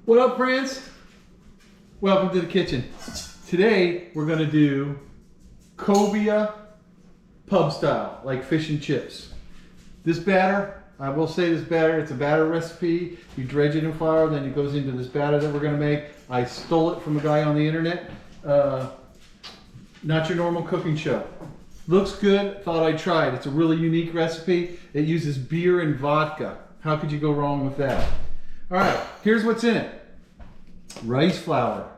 What up, friends? Welcome to the kitchen. Today we're going to do Cobia pub style, like fish and chips. This batter, I will say this batter, it's a batter recipe. You dredge it in flour, then it goes into this batter that we're going to make. I stole it from a guy on the internet. Not your normal cooking show. Looks good, thought I'd try it. It's a really unique recipe. It uses beer and vodka. How could you go wrong with that? All right, here's what's in it. Rice flour,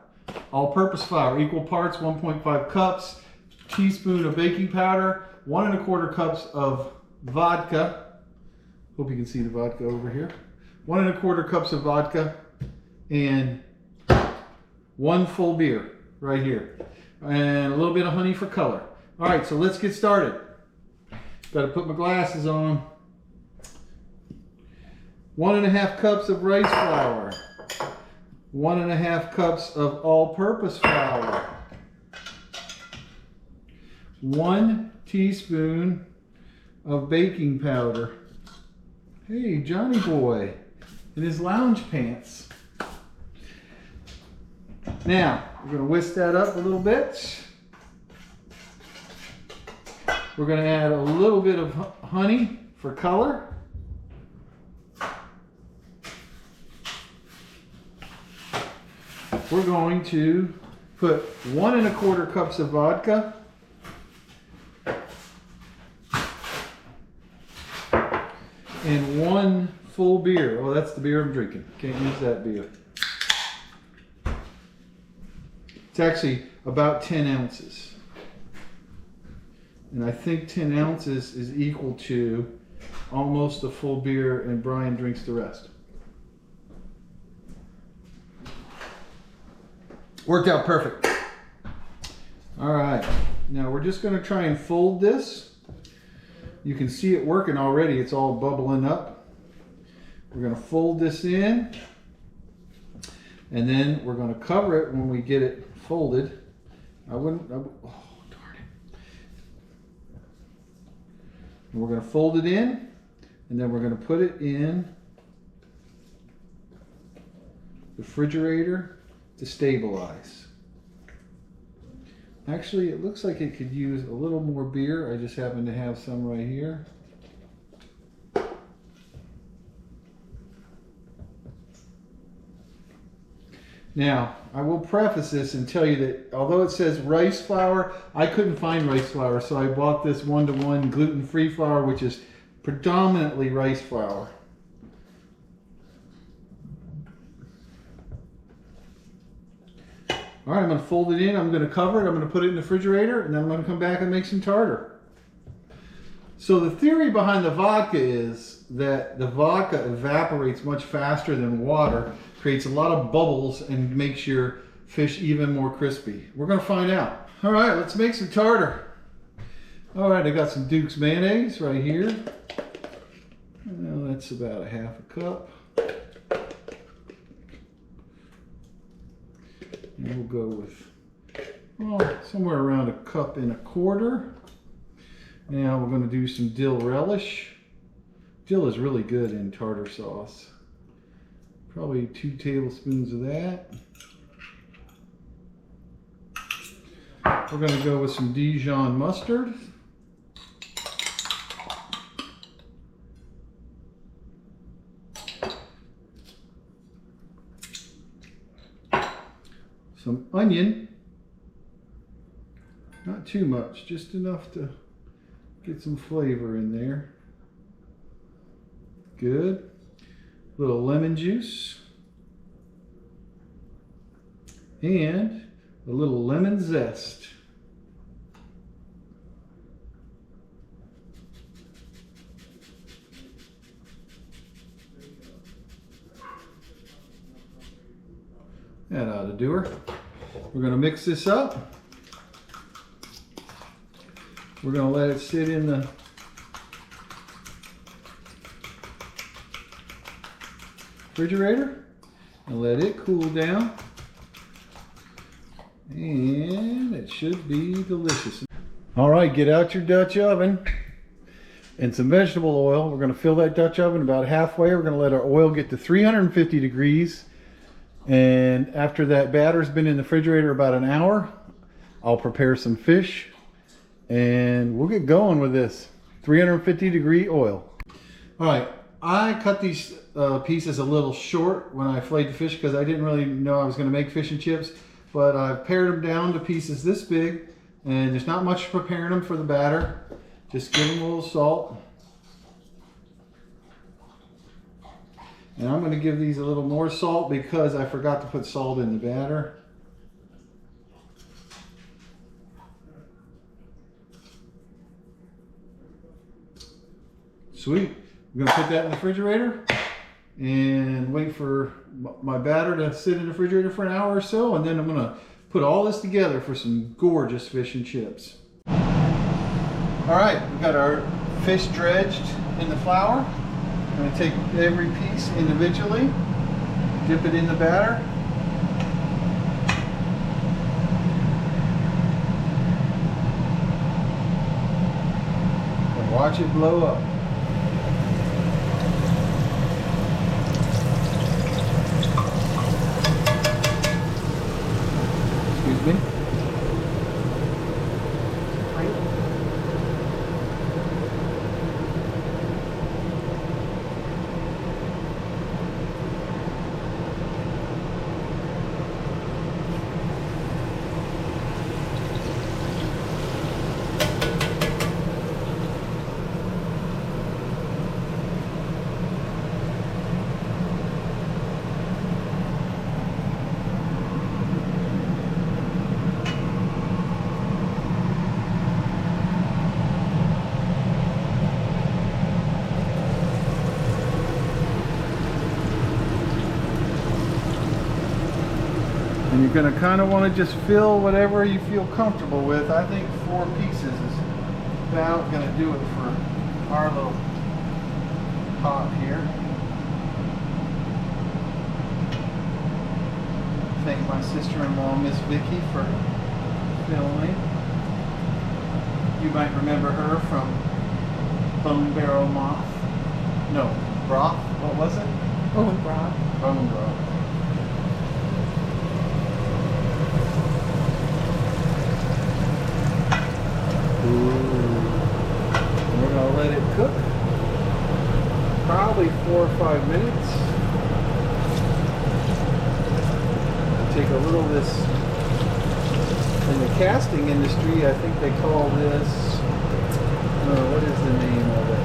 all-purpose flour, equal parts, 1.5 cups, teaspoon of baking powder, 1 1/4 cups of vodka. Hope you can see the vodka over here. 1 1/4 cups of vodka, and 1 full beer right here, and a little bit of honey for color. All right, so let's get started. Got to put my glasses on. 1 1/2 cups of rice flour. 1 1/2 cups of all-purpose flour. 1 teaspoon of baking powder. Hey, Johnny boy in his lounge pants. Now, we're going to whisk that up a little bit. We're going to add a little bit of honey for color. We're going to put 1 1/4 cups of vodka. And 1 full beer. Oh, that's the beer I'm drinking. Can't use that beer. It's actually about 10 ounces. And I think 10 ounces is equal to almost a full beer, and Brian drinks the rest. Worked out perfect. All right, now we're just going to try and fold this. You can see it working already. It's all bubbling up. We're going to fold this in, and then we're going to cover it when we get it folded. Oh, darn it. And we're going to fold it in, and then we're going to put it in the refrigerator to stabilize. Actually, it looks like it could use a little more beer. I just happen to have some right here. Now, I will preface this and tell you that although it says rice flour, I couldn't find rice flour, so I bought this 1-to-1 gluten-free flour, which is predominantly rice flour. All right, I'm going to fold it in, I'm going to cover it, I'm going to put it in the refrigerator, and then I'm going to come back and make some tartar. So the theory behind the vodka is that the vodka evaporates much faster than water, creates a lot of bubbles, and makes your fish even more crispy. We're going to find out. All right, let's make some tartar. All right, I got some Duke's mayonnaise right here. Well, that's about 1/2 cup. And we'll go with, well, somewhere around 1 1/4 cups. Now we're going to do some dill relish. Dill is really good in tartar sauce. Probably 2 tablespoons of that. We're going to go with some Dijon mustard. Some onion, not too much, just enough to get some flavor in there. Good. A little lemon juice and a little lemon zest. That ought to do her. We're going to mix this up. We're going to let it sit in the refrigerator and let it cool down. And it should be delicious. All right, get out your Dutch oven and some vegetable oil. We're going to fill that Dutch oven about halfway. We're going to let our oil get to 350 degrees. And after that batter's been in the refrigerator about an hour, I'll prepare some fish and we'll get going with this. 350-degree oil. All right, I cut these pieces a little short when I filleted the fish because I didn't really know I was going to make fish and chips, but I've pared them down to pieces this big, and there's not much preparing them for the batter. Just give them a little salt. And I'm going to give these a little more salt because I forgot to put salt in the batter. Sweet. I'm going to put that in the refrigerator and wait for my batter to sit in the refrigerator for an hour or so, and then I'm going to put all this together for some gorgeous fish and chips. All right, we've got our fish dredged in the flour. I'm going to take every piece individually, dip it in the batter. And watch it blow up. Excuse me. And you're going to kind of want to just fill whatever you feel comfortable with. I think 4 pieces is about going to do it for our little pot here. Thank my sister-in-law, Miss Vicky, for filming. You might remember her from Bone Barrel Moth. No, Broth. What was it? Bone broth. Bone Broth. We're going to let it cook probably 4 or 5 minutes. Take a little of this. In the casting industry, I think they call this, what is the name of it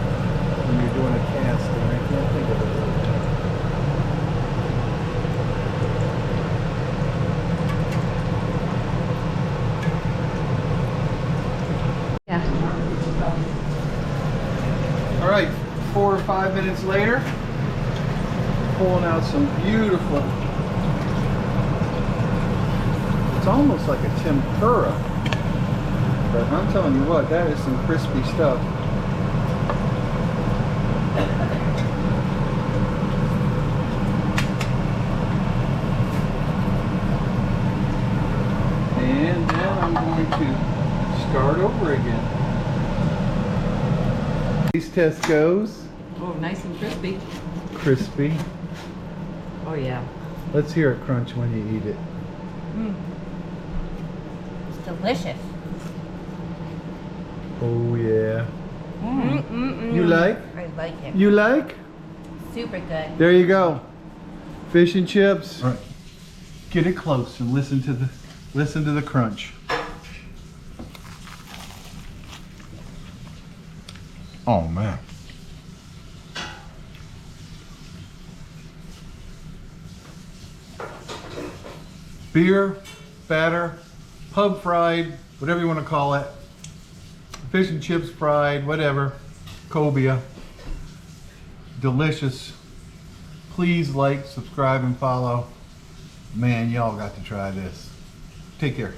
when you're doing a casting? I can't think of it right now. All right, 4 or 5 minutes later, pulling out some beautiful, it's almost like a tempura, but I'm telling you what, that is some crispy stuff. And then I'm going to start over again. Taste test goes. Oh, nice and crispy. Crispy. Oh, yeah. Let's hear it crunch when you eat it. It's delicious. Oh, yeah. You like? I like it. You like? Super good. There you go. Fish and chips. All right. Get it close and listen to the crunch. Oh man. Beer, batter, pub fried, whatever you want to call it. Fish and chips fried, whatever. Cobia. Delicious. Please like, subscribe, and follow. Man, y'all got to try this. Take care.